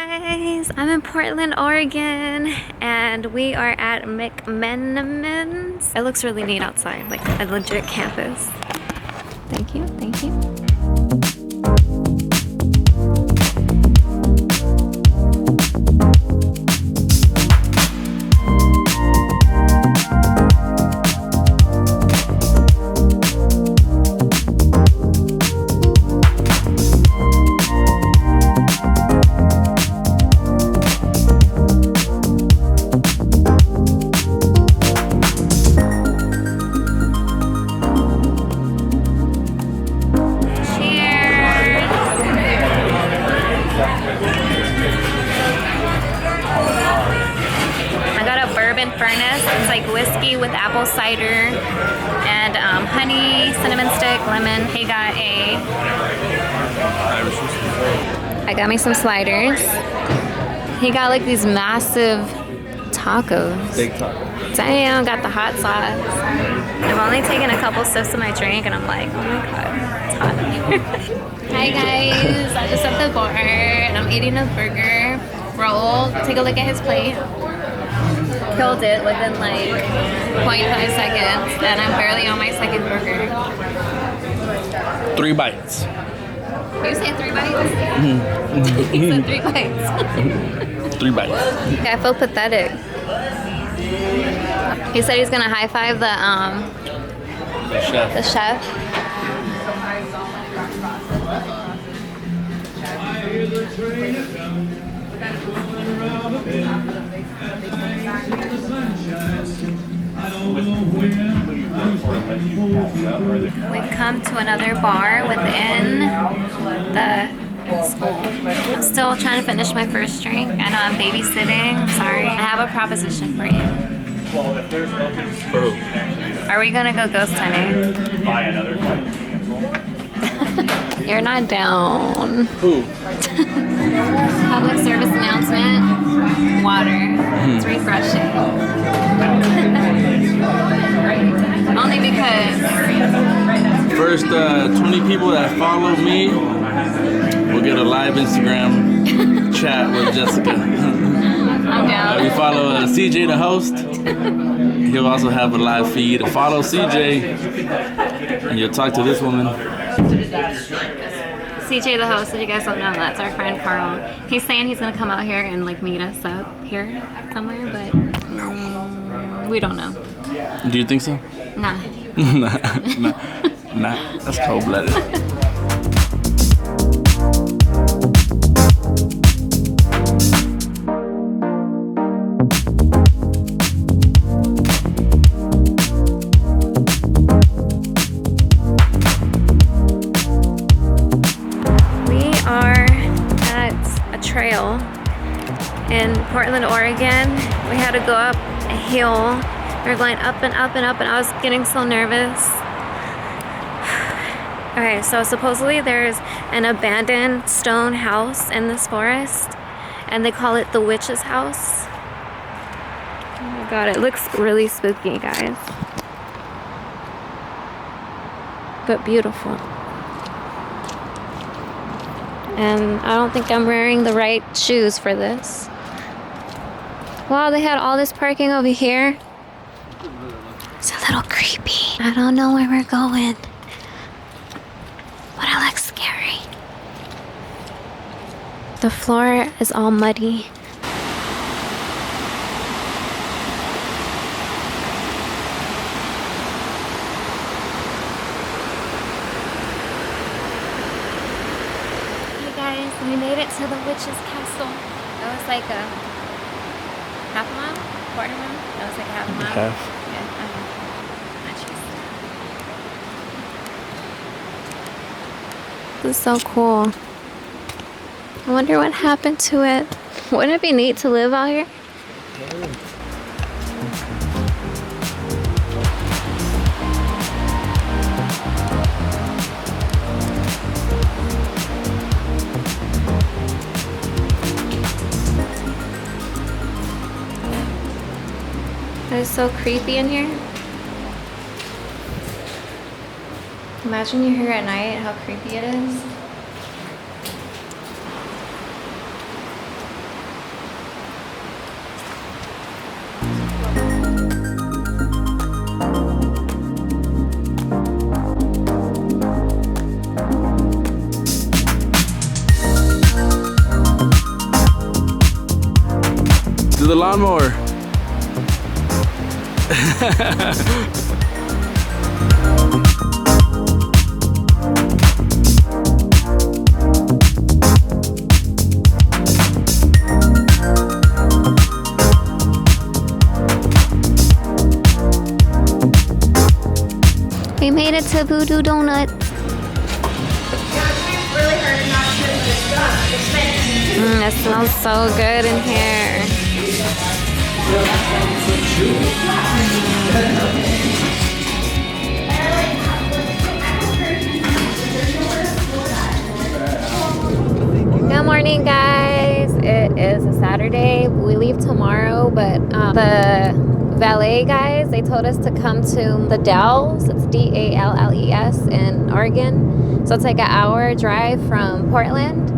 guys, I'm in Portland, Oregon, and we are at McMenamin's. It looks really neat outside, like a legit campus. Thank you, thank you. It's like whiskey with apple cider and honey, cinnamon stick, lemon. He got I got me some sliders. He got like these massive tacos. Big tacos. Damn, got the hot sauce. I've only taken a couple sips of my drink and I'm like, oh my god, it's hot. Hi guys, I just at the bar and I'm eating a burger. Raul, take a look at his plate. Killed it within like 0.5 seconds and I'm barely on my second burger. 3 bites. You say 3 bites? He said 3 bites. 3 bites. Okay, I feel pathetic. He said he's gonna high five the chef. The chef. We've come to another bar within the school. I'm still trying to finish my first drink. I know I'm babysitting. I'm sorry. I have a proposition for you. Are we gonna go ghost hunting? You're not down. Who? Public service announcement. Water. It's refreshing. Only because First 20 people that follow me will get a live Instagram chat with Jessica. I'm down. You follow CJ the host, he'll also have a live feed. Follow CJ and you'll talk to this woman. CJ the host, if you guys don't know, that's our friend Carl. He's saying he's gonna come out here and like meet us up here somewhere, but we don't know. Do you think so? Nah. Nah, that's cold-blooded. Trail in Portland, Oregon. We had to go up a hill. We were going up and up and up and I was getting so nervous. Okay, so supposedly there's an abandoned stone house in this forest and they call it the witch's house. Oh my god, it looks really spooky, guys. But beautiful. And I don't think I'm wearing the right shoes for this. Wow, they had all this parking over here. It's a little creepy. I don't know where we're going, but it looks scary. The floor is all muddy. We made it to the witch's castle. That was like a half a mile? Quarter mile? That was like a half a mile. Half. Yeah, this is so cool. I wonder what happened to it. Wouldn't it be neat to live out here? It's so creepy in here. Imagine you're here at night, how creepy it is. the lawnmower. We made it to Voodoo Donut. It smells so good in here. Good morning, guys. It is a Saturday. We leave tomorrow, but the valet guys, they told us to come to the Dalles. It's Dalles in Oregon. So it's like an hour drive from Portland.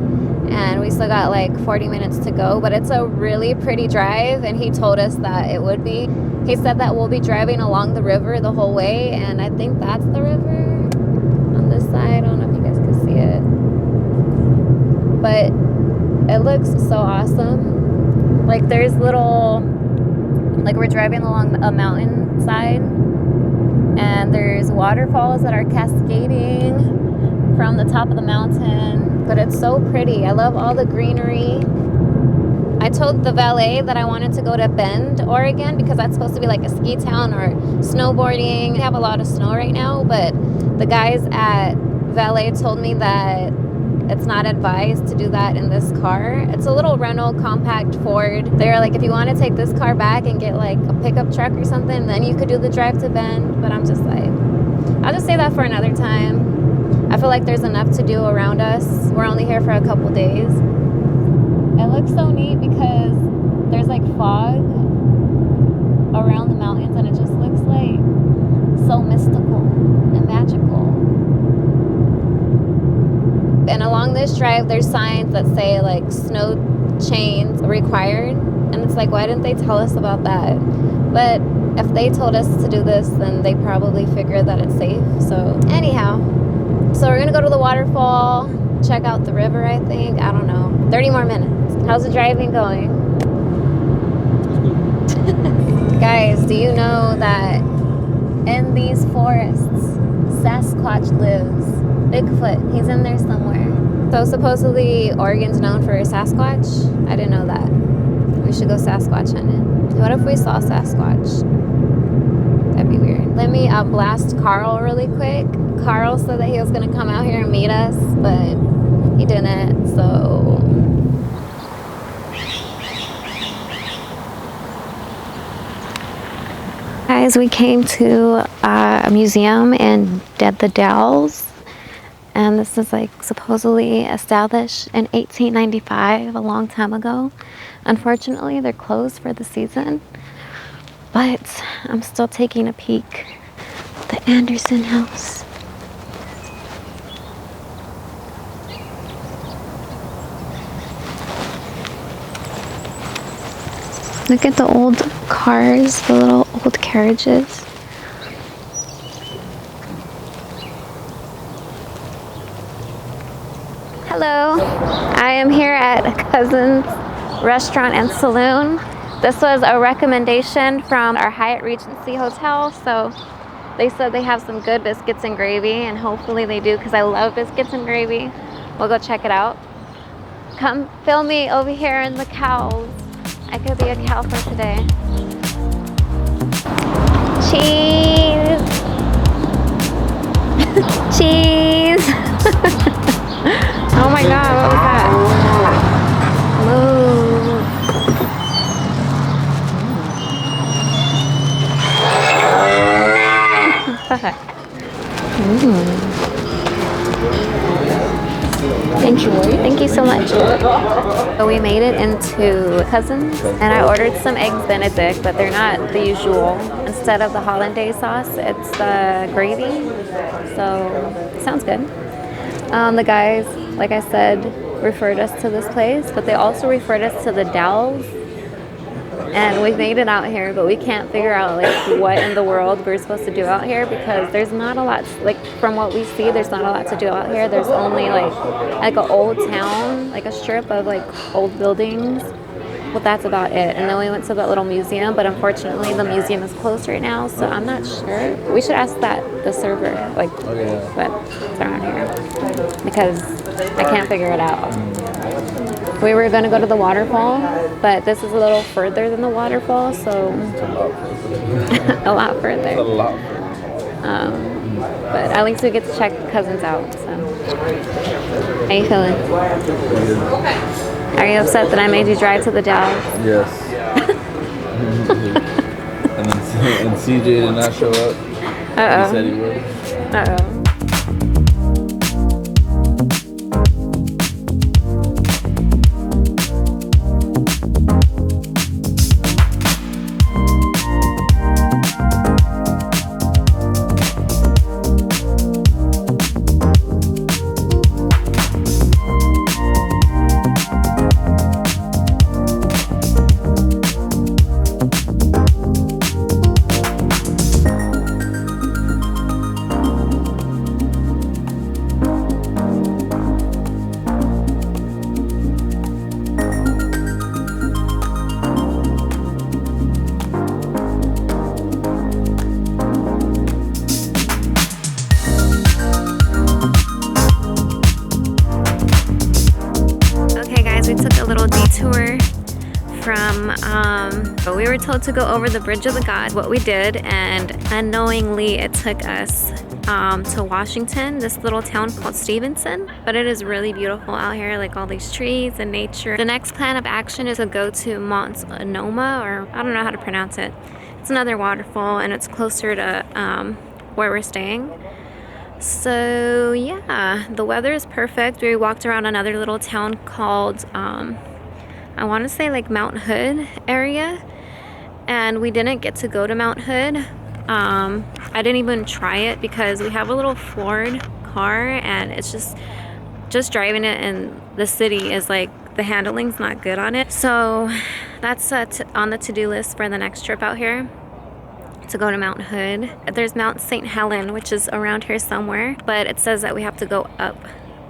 And we still got like 40 minutes to go, but it's a really pretty drive, and he told us that it would be. He said that we'll be driving along the river the whole way, and I think that's the river on this side. I don't know if you guys can see it, but it looks so awesome. Like there's little, like we're driving along a mountain side, and there's waterfalls that are cascading from the top of the mountain. But it's so pretty. I love all the greenery. I told the valet that I wanted to go to Bend, Oregon, because that's supposed to be like a ski town or snowboarding. They have a lot of snow right now, but the guys at valet told me that it's not advised to do that in this car. It's a little Renault compact Ford. They're like, if you want to take this car back and get like a pickup truck or something, then you could do the drive to Bend. But I'm just like, I'll just say that for another time. I feel like there's enough to do around us. We're only here for a couple days. It looks so neat because there's like fog around the mountains, and it just looks like so mystical and magical. And along this drive, there's signs that say like snow chains required. And it's like, why didn't they tell us about that? But if they told us to do this, then they probably figured that it's safe. So anyhow. So we're gonna go to the waterfall, check out the river, I think. I don't know. 30 more minutes. How's the driving going? Guys, do you know that in these forests, Sasquatch lives? Bigfoot, he's in there somewhere. So supposedly Oregon's known for Sasquatch. I didn't know that. We should go Sasquatch hunting. What if we saw Sasquatch? That'd be weird. Let me blast Carl really quick. Carl said that he was going to come out here and meet us, but he didn't, so... Guys, we came to a museum in the Dalles, and this is like supposedly established in 1895, a long time ago. Unfortunately, they're closed for the season, but I'm still taking a peek at the Anderson house. Look at the old cars, the little old carriages. Hello, I am here at a cousin's restaurant and saloon. This was a recommendation from our Hyatt Regency Hotel, so they said they have some good biscuits and gravy, and hopefully they do because I love biscuits and gravy. We'll go check it out. Come film me over here in the cows. I could be a cow for today. Cheese! Cheese! Oh my god, what was that? Thank you. Thank you so much. So we made it into Cousins, and I ordered some eggs Benedict, but they're not the usual. Instead of the hollandaise sauce, it's the gravy. So it sounds good. The guys, like I said, referred us to this place, but they also referred us to the Dalles. And we made it out here, but we can't figure out like what in the world we're supposed to do out here because there's not a lot, like from what we see, there's not a lot to do out here. There's only like an old town, like a strip of like old buildings. well, that's about it. And then we went to that little museum, but unfortunately the museum is closed right now, so I'm not sure. We should ask the server, like, what's around here, because I can't figure it out. We were gonna go to the waterfall, but this is a little further than the waterfall, so a lot further. But at least we get to check cousins out. So, how you feeling? Are you upset that I made you drive to the Dalles? Yes. and CJ did not show up. Uh-oh. He said he would. Uh-oh. We were told to go over the Bridge of the Gods, what we did, and unknowingly it took us to Washington, this little town called Stevenson. But it is really beautiful out here, like all these trees and nature. The next plan of action is to go to Multnomah, or I don't know how to pronounce it. It's another waterfall and it's closer to where we're staying. So yeah, the weather is perfect. We walked around another little town called I want to say like Mount Hood area, and we didn't get to go to Mount Hood. I didn't even try it because we have a little Ford car, and it's just driving it in the city is like the handling's not good on it. So that's on the to-do list for the next trip out here, to go to Mount Hood. There's Mount St. Helen, which is around here somewhere, but it says that we have to go up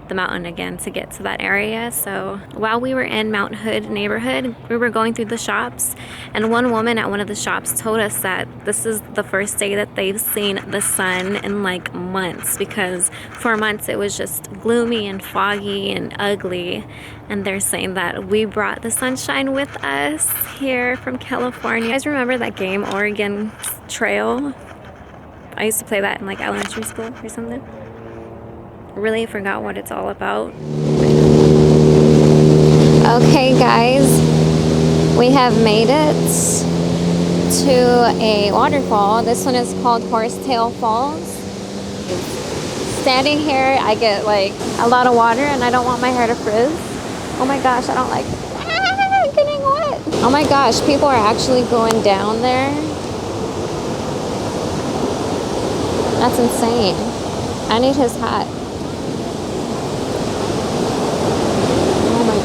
the mountain again to get to that area. So while we were in Mount Hood neighborhood, we were going through the shops, and one woman at one of the shops told us that this is the first day that they've seen the sun in like months, because for months it was just gloomy and foggy and ugly, and they're saying that we brought the sunshine with us here from California. You guys remember that game Oregon Trail? I used to play that in like elementary school or something. Really forgot what it's all about. Okay guys, we have made it to a waterfall. This one is called Horsetail Falls. Standing here, I get like a lot of water and I don't want my hair to frizz. Oh my gosh, I don't like getting wet. Oh my gosh, people are actually going down there. That's insane. I need his hat.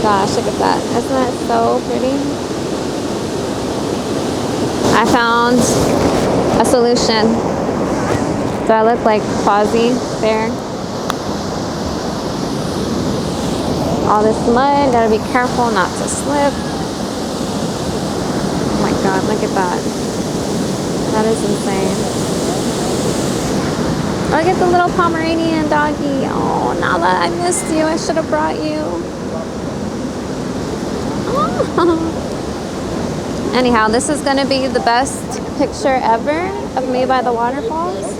Gosh, look at that. Isn't that so pretty? I found a solution. Do I look like Fozzie there? All this mud, gotta be careful not to slip. Oh my god, look at that. That is insane. Look at the little Pomeranian doggy. Oh, Nala, I missed you. I should have brought you. Anyhow, this is going to be the best picture ever of me by the waterfalls.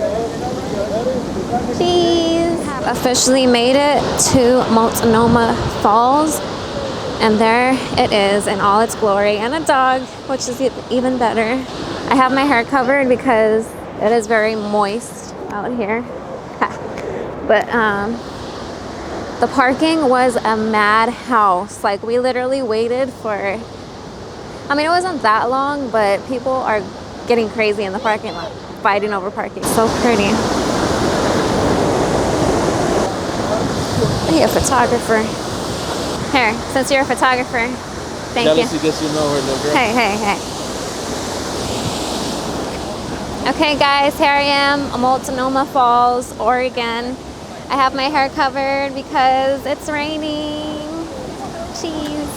Cheese! Have officially made it to Multnomah Falls, and there it is in all its glory, and a dog, which is even better. I have my hair covered because it is very moist out here. But the parking was a madhouse. Like, we literally waited for, I mean, it wasn't that long, but people are getting crazy in the parking lot, fighting over parking. So pretty. Be a photographer. Here, since you're a photographer, thank you. Gets you nowhere, little girl. Hey. Okay, guys, here I am, Multnomah Falls, Oregon. I have my hair covered because it's raining. Cheese.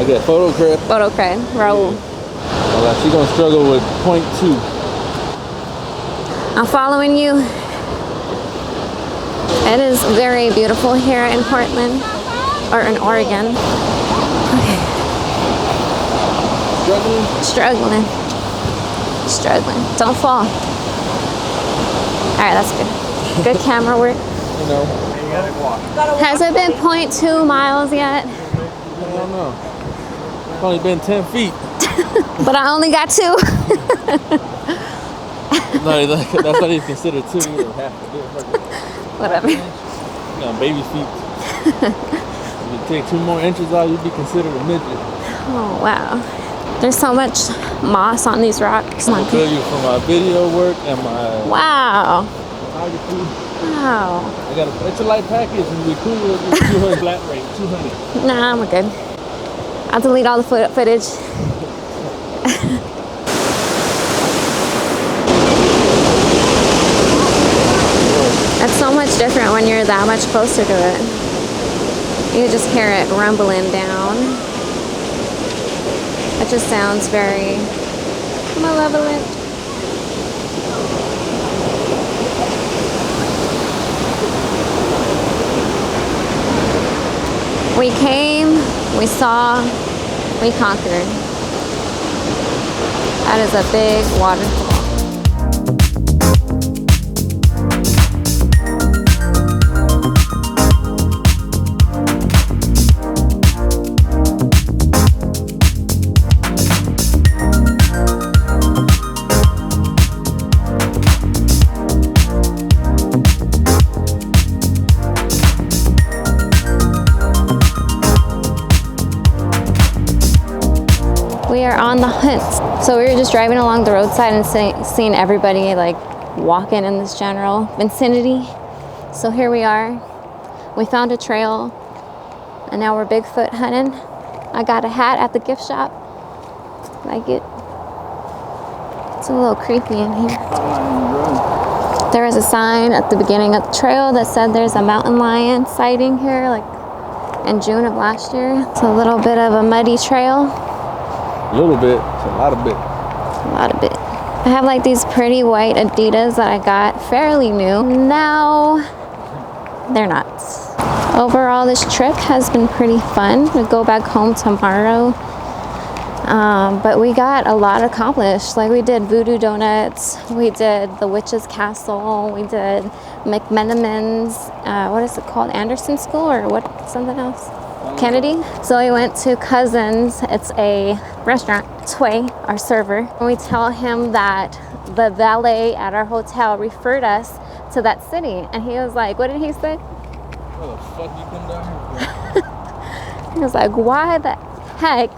I got photo cred. Photo cred. Raul. Well, she's gonna struggle with .2. I'm following you. It is very beautiful here in Portland, or in Oregon. Okay. Struggling? Struggling. Don't fall. All right, that's good. Good camera work. You know. Has it been 0.2 miles yet? I don't know. It's only been 10 feet. But I only got 2. No, that's not even considered 2. You have to do it. Whatever. You got baby feet. If you take 2 more inches out, you'd be considered a midget. Oh, wow. There's so much moss on these rocks. I'll tell you from my video work and my Wow. photography. Wow. It's a light package and we cool with 200 flat rate, 200. Nah, I'm good. I'll delete all the footage. It's so much different when you're that much closer to it. You just hear it rumbling down. It just sounds very malevolent. We came, we saw, we conquered. That is a big waterfall. We are on the hunt. So we were just driving along the roadside and seeing everybody like walking in this general vicinity. So here we are. We found a trail and now we're Bigfoot hunting. I got a hat at the gift shop. Like it. It's a little creepy in here. There was a sign at the beginning of the trail that said there's a mountain lion sighting here like in June of last year. It's a little bit of a muddy trail. A little bit, it's a lot of bit. A lot of bit. I have like these pretty white Adidas that I got fairly new. Now, they're not. Overall, this trip has been pretty fun. We go back home tomorrow. But we got a lot accomplished. Like we did Voodoo Donuts, we did the Witch's Castle, we did McMenamin's, what is it called? Anderson School or what? Something else? Kennedy. So we went to Cousins. It's a restaurant. Tway, our server. And we tell him that the valet at our hotel referred us to that city. And he was like, what did he say? What the fuck you come down here for? He was like, why the heck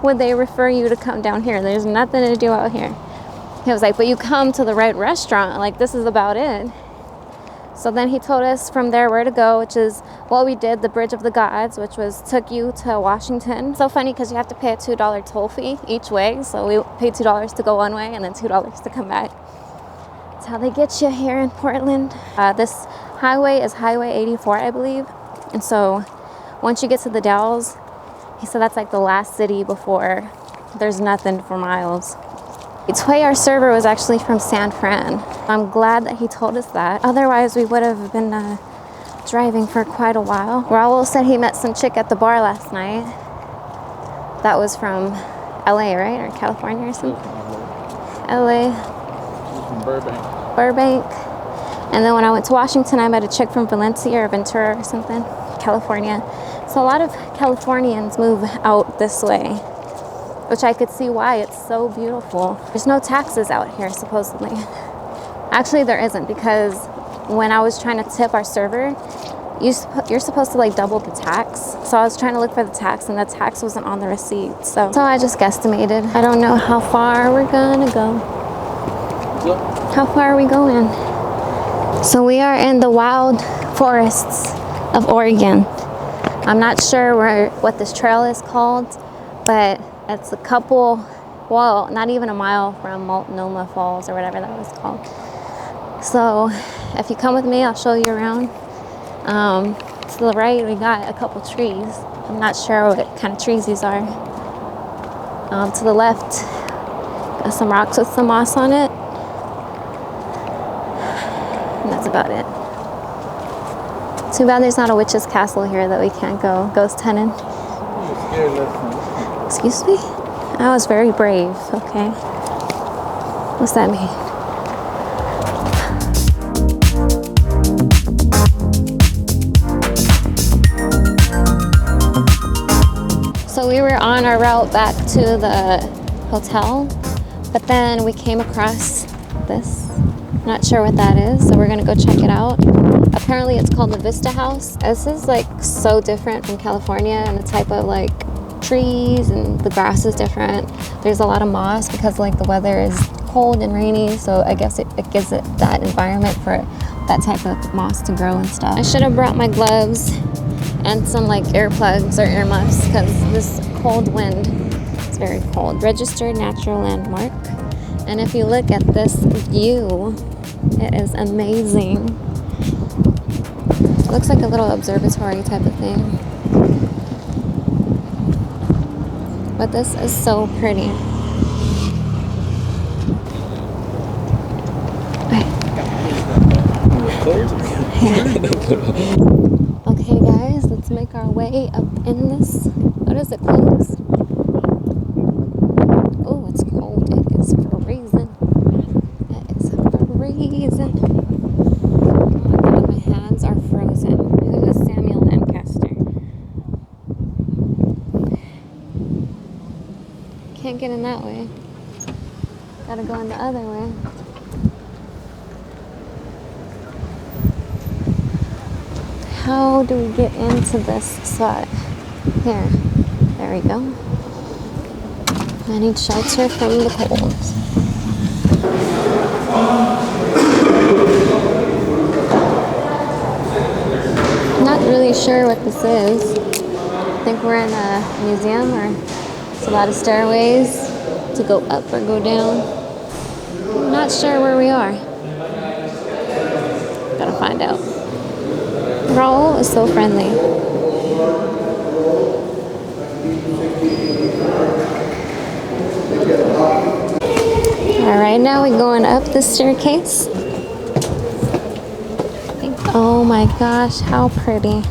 would they refer you to come down here? There's nothing to do out here. He was like, but you come to the right restaurant. Like, this is about it. So then he told us from there where to go, which is what we did, the Bridge of the Gods, which took you to Washington. So funny because you have to pay a $2 toll fee each way. So we paid $2 to go one way and then $2 to come back. That's how they get you here in Portland. This highway is Highway 84, I believe. And so once you get to the Dells, he said that's like the last city before there's nothing for miles. Tway, our server, was actually from San Fran. I'm glad that he told us that. Otherwise, we would have been driving for quite a while. Raul said he met some chick at the bar last night. That was from LA, right? Or California or something? LA. She's from Burbank. Burbank. And then when I went to Washington, I met a chick from Valencia or Ventura or something, California. So a lot of Californians move out this way, which I could see why. It's so beautiful. There's no taxes out here, supposedly. Actually, there isn't, because when I was trying to tip our server, you're supposed to like double the tax. So I was trying to look for the tax and the tax wasn't on the receipt. So I just guesstimated. I don't know how far we're gonna go. How far are we going? So we are in the wild forests of Oregon. I'm not sure what this trail is called, but it's a couple, well, not even a mile from Multnomah Falls or whatever that was called. So if you come with me, I'll show you around. To the right, we got a couple trees. I'm not sure what kind of trees these are. To the left, got some rocks with some moss on it. And that's about it. Too bad there's not a witch's castle here that we can't go ghost hunting. Excuse me? I was very brave, okay? What's that mean? So we were on our route back to the hotel, but then we came across this. Not sure what that is, so we're gonna go check it out. Apparently it's called the Vista House. This is like so different from California, and the type of like trees and the grass is different. There's a lot of moss because like the weather is cold and rainy, so I guess it gives it that environment for that type of moss to grow and stuff. I should have brought my gloves and some like earplugs or earmuffs because this cold wind is very cold. Registered natural landmark. And if you look at this view, it is amazing. It looks like a little observatory type of thing. But this is so pretty. Okay guys, let's make our way up in this. What is it called? Oh, it's cold. It is freezing. It is freezing. Oh my god, my hands are frozen. Who is Samuel Lancaster? Can't get in that way. Gotta go in the other way. How do we get into this spot? Here. There we go. I need shelter from the cold. I'm not really sure what this is. I think we're in a museum, or it's a lot of stairways to go up or go down. I'm not sure where we are. Gotta find out. Raul is so friendly. Alright, now we're going up the staircase. Oh my gosh, how pretty.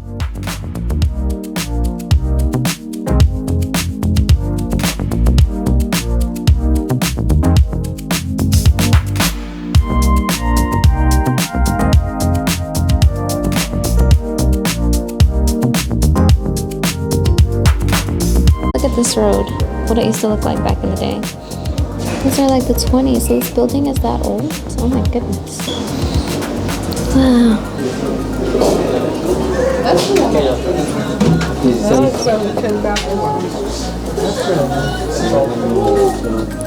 This road, what it used to look like back in the day. These are like the 20s, so this building is that old? Oh my goodness. Wow.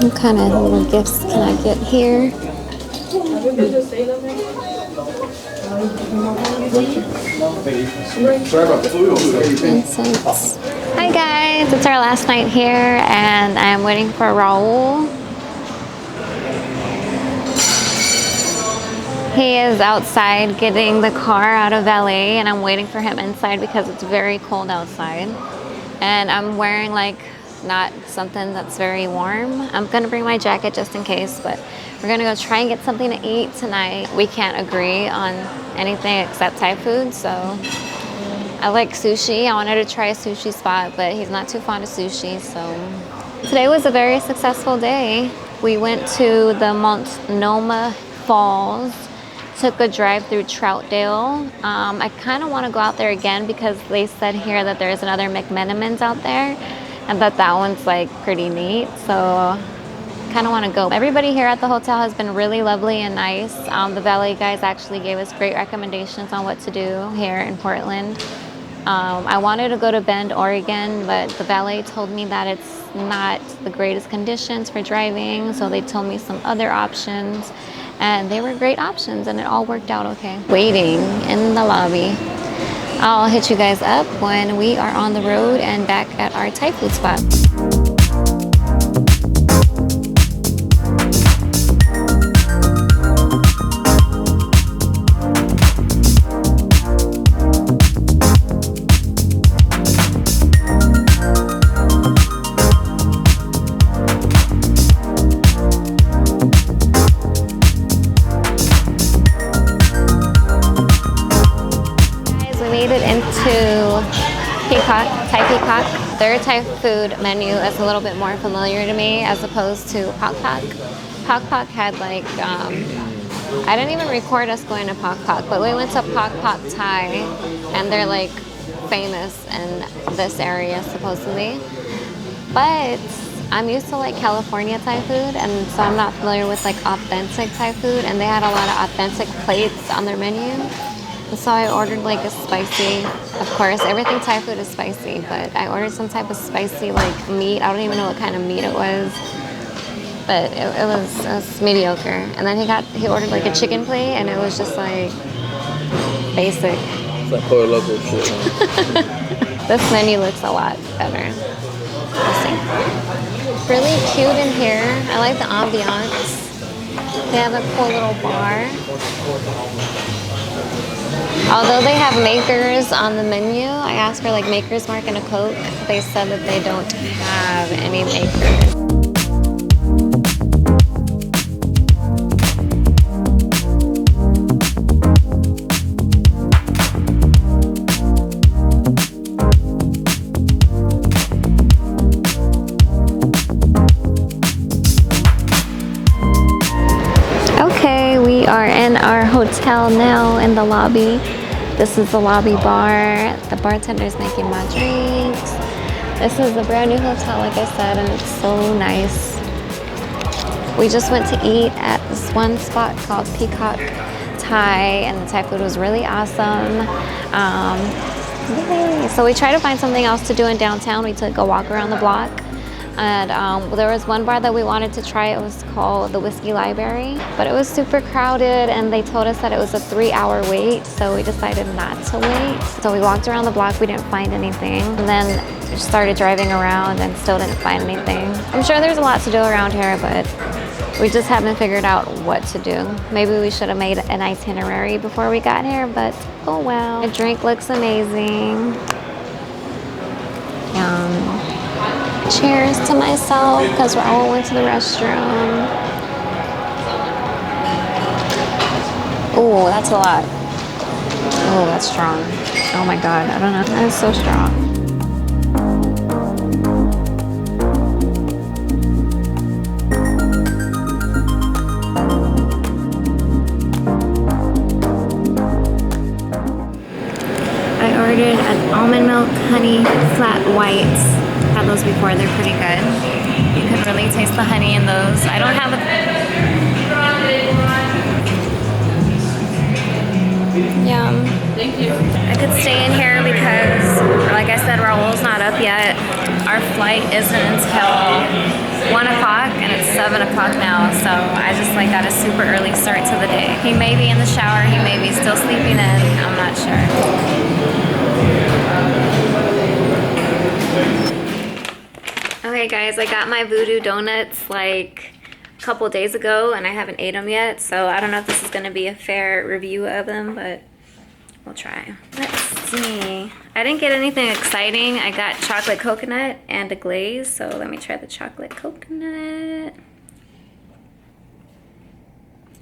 What kind of little gifts can I get here? Incense. Hi guys, it's our last night here and I'm waiting for Raul. He is outside getting the car out of valet and I'm waiting for him inside because it's very cold outside. And I'm wearing like not something that's very warm. I'm gonna bring my jacket just in case, but we're gonna go try and get something to eat tonight. We can't agree on anything except Thai food, so I like sushi. I wanted to try a sushi spot, but he's not too fond of sushi, so. Today was a very successful day. We went to the Multnomah Falls, took a drive through Troutdale. I kind of want to go out there again because they said here that there's another McMenamins out there and that one's like pretty neat, so kind of want to go. Everybody here at the hotel has been really lovely and nice. The valet guys actually gave us great recommendations on what to do here in Portland. I wanted to go to Bend, Oregon, but the valet told me that it's not the greatest conditions for driving, so they told me some other options, and they were great options, and it all worked out okay. Waiting in the lobby. I'll hit you guys up when we are on the road and back at our Thai food spot. Thai Peacock. Their Thai food menu is a little bit more familiar to me as opposed to Pok Pok. Pok Pok had like, I didn't even record us going to Pok Pok, but we went to Pok Pok Thai, and they're like famous in this area supposedly. But I'm used to like California Thai food, and so I'm not familiar with like authentic Thai food, and they had a lot of authentic plates on their menu. And so I ordered like a spicy, of course, everything Thai food is spicy, but I ordered some type of spicy like meat. I don't even know what kind of meat it was, but it was mediocre. And then he ordered like a chicken plate, and it was just like basic. It's like poor local shit. This menu looks a lot better. We'll see. Really cute in here. I like the ambiance. They have a cool little bar. Although they have makers on the menu, I asked for like Maker's Mark and a Coke. They said that they don't have any makers. Okay, we are in our hotel now in the lobby. This is the lobby bar. The bartender's making my drinks. This is a brand new hotel, like I said, and it's so nice. We just went to eat at this one spot called Peacock Thai, and the Thai food was really awesome. Yay. So we tried to find something else to do in downtown. We took a walk around the block. And there was one bar that we wanted to try. It was called the Whiskey Library, but it was super crowded, and they told us that it was a 3-hour wait, so we decided not to wait. So we walked around the block, we didn't find anything, and then just started driving around and still didn't find anything. I'm sure there's a lot to do around here, but we just haven't figured out what to do. Maybe we should have made an itinerary before we got here, but oh well. The drink looks amazing. Yum. Cheers to myself, because Raul went to the restroom. Oh, that's a lot. Oh, that's strong. Oh my God, I don't know. That is so strong. I ordered an almond milk honey flat whites. Had those before, they're pretty good. You can really taste the honey in those. I don't have a... Yum. Thank you. I could stay in here because, like I said, Raul's not up yet. Our flight isn't until 1 o'clock, and it's 7 o'clock now, so I just like got a super early start to the day. He may be in the shower, he may be still sleeping in, I'm not sure. Okay guys, I got my voodoo donuts like a couple days ago, and I haven't ate them yet, so I don't know if this is going to be a fair review of them, but we'll try. Let's see. I didn't get anything exciting. I got chocolate coconut and a glaze, so let me try the chocolate coconut.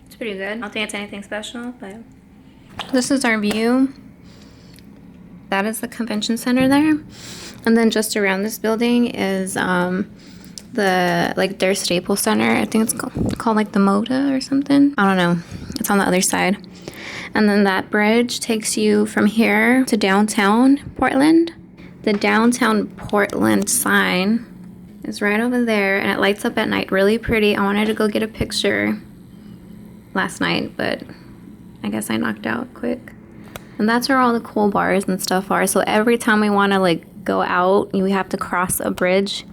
It's pretty good. I don't think it's anything special, but this is our view. That is the convention center there. And then just around this building is their Staples Center. I think it's called like the Moda or something. I don't know. It's on the other side. And then that bridge takes you from here to downtown Portland. The downtown Portland sign is right over there, and it lights up at night really pretty. I wanted to go get a picture last night, but I guess I knocked out quick. And that's where all the cool bars and stuff are. So every time we want to like go out, we have to cross a bridge.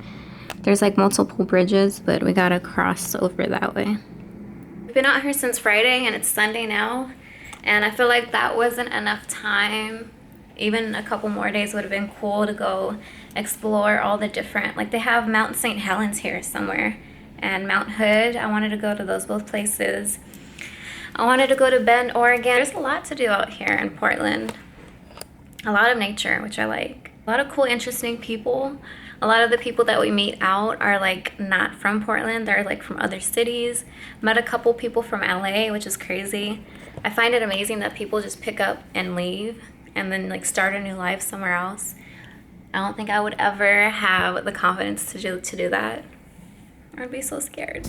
There's like multiple bridges, but we gotta cross over that way. We've been out here since Friday, and it's Sunday now, and I feel like that wasn't enough time. Even a couple more days would have been cool to go explore all the different, like they have Mount St. Helens here somewhere, and Mount Hood. I wanted to go to those both places. I wanted to go to Bend, Oregon. There's a lot to do out here in Portland. A lot of nature, which I like. A lot of cool, interesting people. A lot of the people that we meet out are like not from Portland. They're like from other cities. Met a couple people from LA, which is crazy. I find it amazing that people just pick up and leave. and then like start a new life somewhere else. I don't think I would ever have the confidence to do that. I'd be so scared.